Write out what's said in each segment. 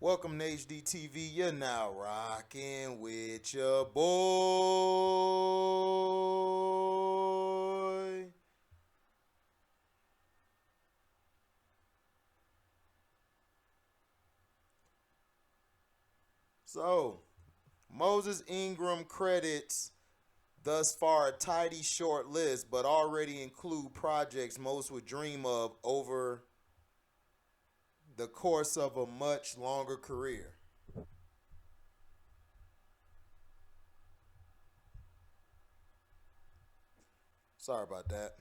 Welcome to HDTV. You're now rocking with your boy. So, Moses Ingram credits thus far a tidy short list, but already include projects most would dream of over the course of a much longer career. Sorry about that.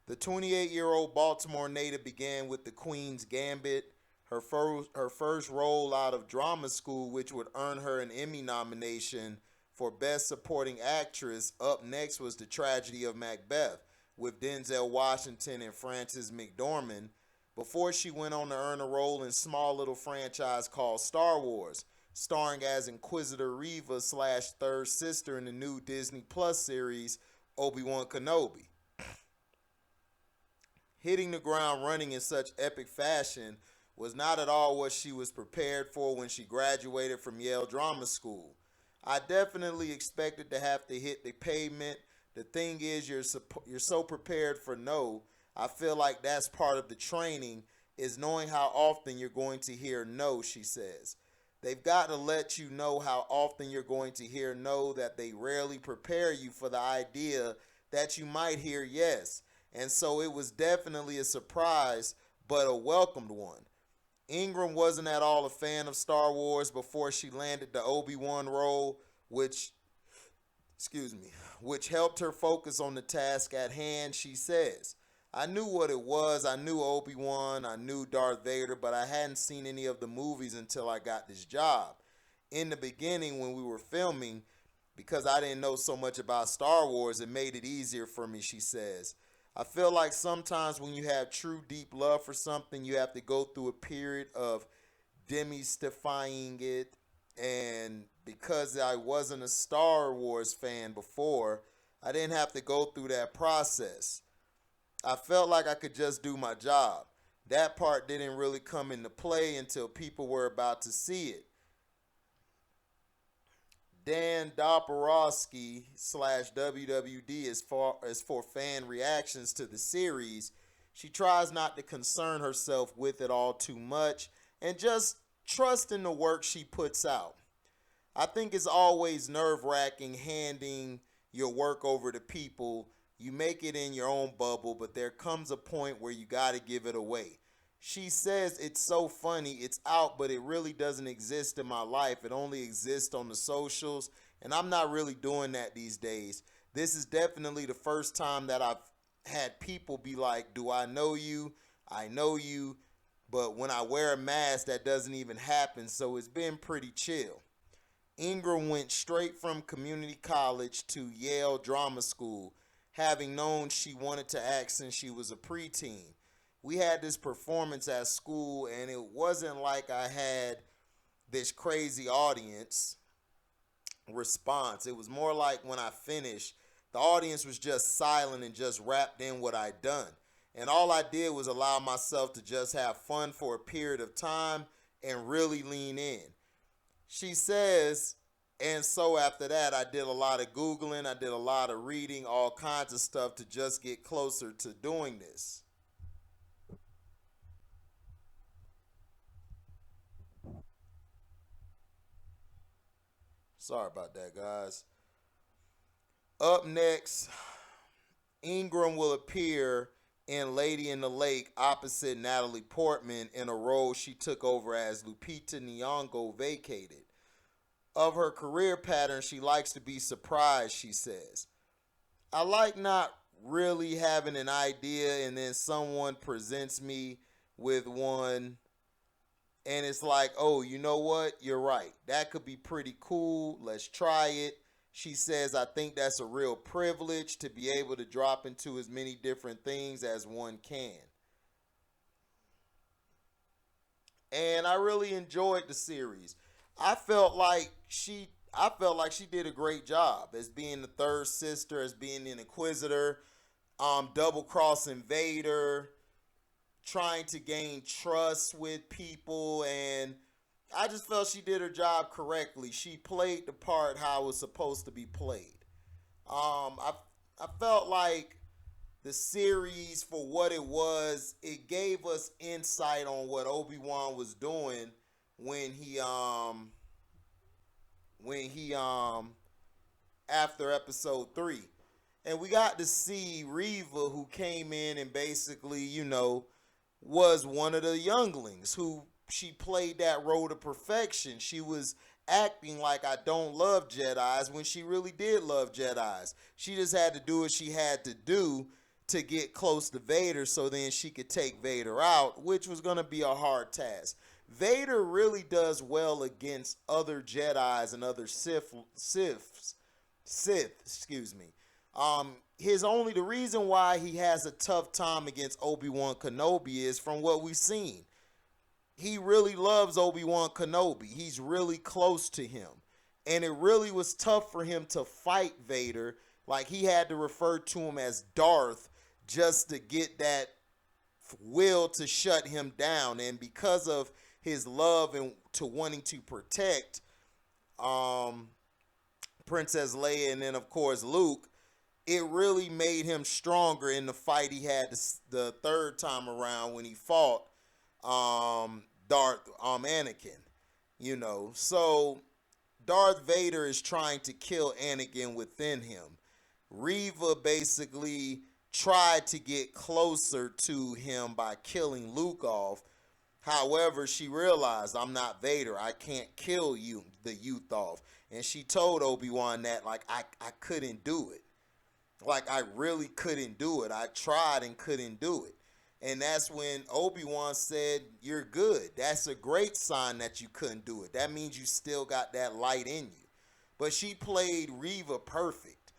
The 28-year-old Baltimore native began with the Queen's Gambit, her first role out of drama school, which would earn her an Emmy nomination for Best Supporting Actress. Up next was The Tragedy of Macbeth with Denzel Washington and Frances McDormand, before she went on to earn a role in a small little franchise called Star Wars, starring as Inquisitor Reva slash third sister in the new Disney Plus series Obi-Wan Kenobi. Hitting the ground running in such epic fashion was not at all what she was prepared for when she graduated from Yale Drama School. I definitely expected to have to hit the pavement. The thing is, you're so prepared for no. I feel like that's part of the training, is knowing how often you're going to hear no, she says. They've got to let you know how often you're going to hear no, that they rarely prepare you for the idea that you might hear yes. And so it was definitely a surprise, but a welcomed one. Ingram wasn't at all a fan of Star Wars before she landed the Obi-Wan role, excuse me, which helped her focus on the task at hand, she says. I knew what it was. I knew Obi-Wan, I knew Darth Vader, but I hadn't seen any of the movies until I got this job. In the beginning, when we were filming, because I didn't know so much about Star Wars, it made it easier for me, she says. I feel like sometimes when you have true deep love for something, you have to go through a period of demystifying it. And because I wasn't a Star Wars fan before, I didn't have to go through that process. I felt like I could just do my job. That part didn't really come into play until people were about to see it. Dan Doporowski slash WWD as far as for fan reactions to the series, she tries not to concern herself with it all too much and just trust in the work she puts out. I think it's always nerve wracking handing your work over to people. You make it in your own bubble, but there comes a point where you got to give it away. She says it's so funny, it's out, but it really doesn't exist in my life. It only exists on the socials, and I'm not really doing that these days. This is definitely the first time that I've had people be like, do I know you? I know you. But when I wear a mask, that doesn't even happen, so it's been pretty chill. Ingram went straight from community college to Yale Drama School, having known she wanted to act since she was a preteen. We had this performance at school, and it wasn't like I had this crazy audience response. It was more like when I finished, the audience was just silent and just wrapped in what I'd done. And all I did was allow myself to just have fun for a period of time and really lean in. She says, and so after that, I did a lot of Googling, I did a lot of reading, all kinds of stuff to just get closer to doing this. Sorry about that, guys. Up next, Ingram will appear in Lady in the Lake opposite Natalie Portman in a role she took over as Lupita Nyong'o vacated. Of her career pattern, she likes to be surprised, she says. I like not really having an idea and then someone presents me with one and it's like, oh, you know what? You're right. That could be pretty cool. Let's try it. She says, I think that's a real privilege to be able to drop into as many different things as one can. And I really enjoyed the series. I felt like she did a great job as being the third sister, as being an inquisitor, double crossing Vader, trying to gain trust with people, and I just felt she did her job correctly. She played the part how it was supposed to be played. I felt like the series, for what it was, it gave us insight on what Obi-Wan was doing when he after episode 3. And we got to see Reva, who came in and basically, was one of the younglings who she played that role to perfection. She was acting like I don't love Jedis when she really did love Jedis. She just had to do what she had to do to get close to Vader so then she could take Vader out, which was going to be a hard task. Vader really does well against other Jedis and other Siths, excuse me. The reason why he has a tough time against Obi-Wan Kenobi is from what we've seen. He really loves Obi-Wan Kenobi. He's really close to him. And it really was tough for him to fight Vader. Like, he had to refer to him as Darth just to get that will to shut him down. And because of his love and to wanting to protect Princess Leia and then, of course, Luke, it really made him stronger in the fight he had the third time around when he fought Anakin. So Darth Vader is trying to kill Anakin within him. Reva basically tried to get closer to him by killing Luke off. However, she realized, I'm not Vader. I can't kill you, the youth off. And she told Obi-Wan that, like, I couldn't do it. Like, I really couldn't do it. I tried and couldn't do it. And that's when Obi-Wan said, you're good. That's a great sign that you couldn't do it. That means you still got that light in you. But she played Reva perfect.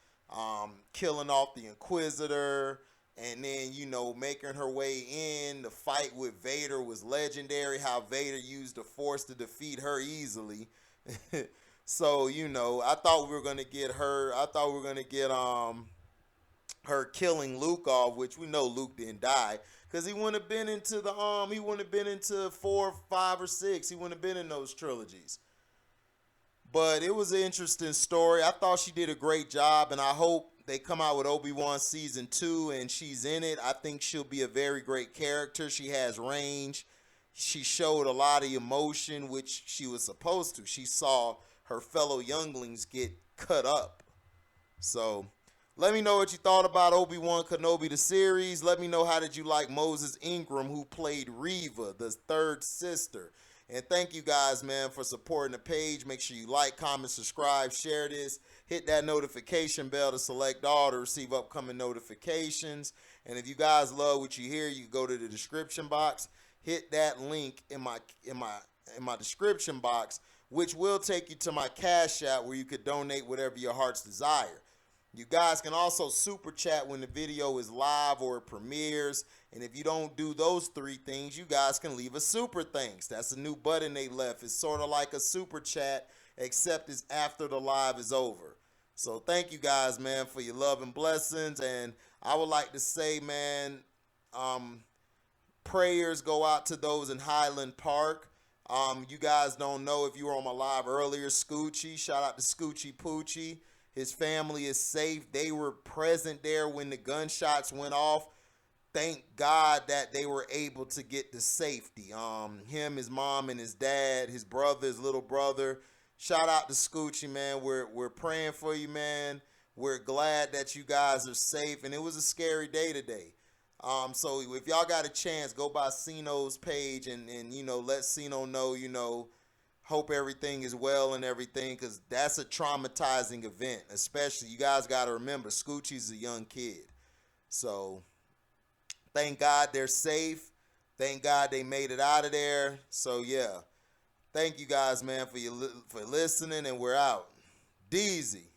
Killing off the Inquisitor. And then, making her way in. The fight with Vader was legendary. How Vader used the Force to defeat her easily. So, I thought we were going to get her. I thought we were going to get her killing Luke off, which we know Luke didn't die, because he wouldn't have been into he wouldn't have been into 4, 5, or 6. He wouldn't have been in those trilogies. But it was an interesting story. I thought she did a great job, and I hope they come out with Obi-Wan season 2 and she's in it. I think she'll be a very great character. She has range. She showed a lot of emotion, which she was supposed to. She saw her fellow younglings get cut up. So let me know what you thought about Obi-Wan Kenobi, the series. Let me know, how did you like Moses Ingram, who played Reva, the third sister. And thank you guys, man, for supporting the page. Make sure you like, comment, subscribe, share this. Hit that notification bell to select all to receive upcoming notifications. And if you guys love what you hear, you can go to the description box. Hit that link in my description box, which will take you to my Cash App, where you could donate whatever your heart's desire. You guys can also super chat when the video is live or it premieres. And if you don't do those 3 things, you guys can leave a super thanks. That's a new button they left. It's sort of like a super chat, except it's after the live is over. So thank you guys, man, for your love and blessings. And I would like to say, man, prayers go out to those in Highland Park. You guys don't know, if you were on my live earlier, Scoochie. Shout out to Scoochie Poochie. His family is safe. They were present there when the gunshots went off. Thank God that they were able to get to safety. Him, his mom, and his dad, his brother, his little brother. Shout out to Scoochie, man. We're praying for you, man. We're glad that you guys are safe. And it was a scary day today. So if y'all got a chance, go by Cino's page and let Cino know, hope everything is well and everything, because that's a traumatizing event. Especially, you guys got to remember, Scoochie's a young kid. So thank God they're safe. Thank God they made it out of there. So yeah, thank you guys, man, for listening, and we're out. Deezy.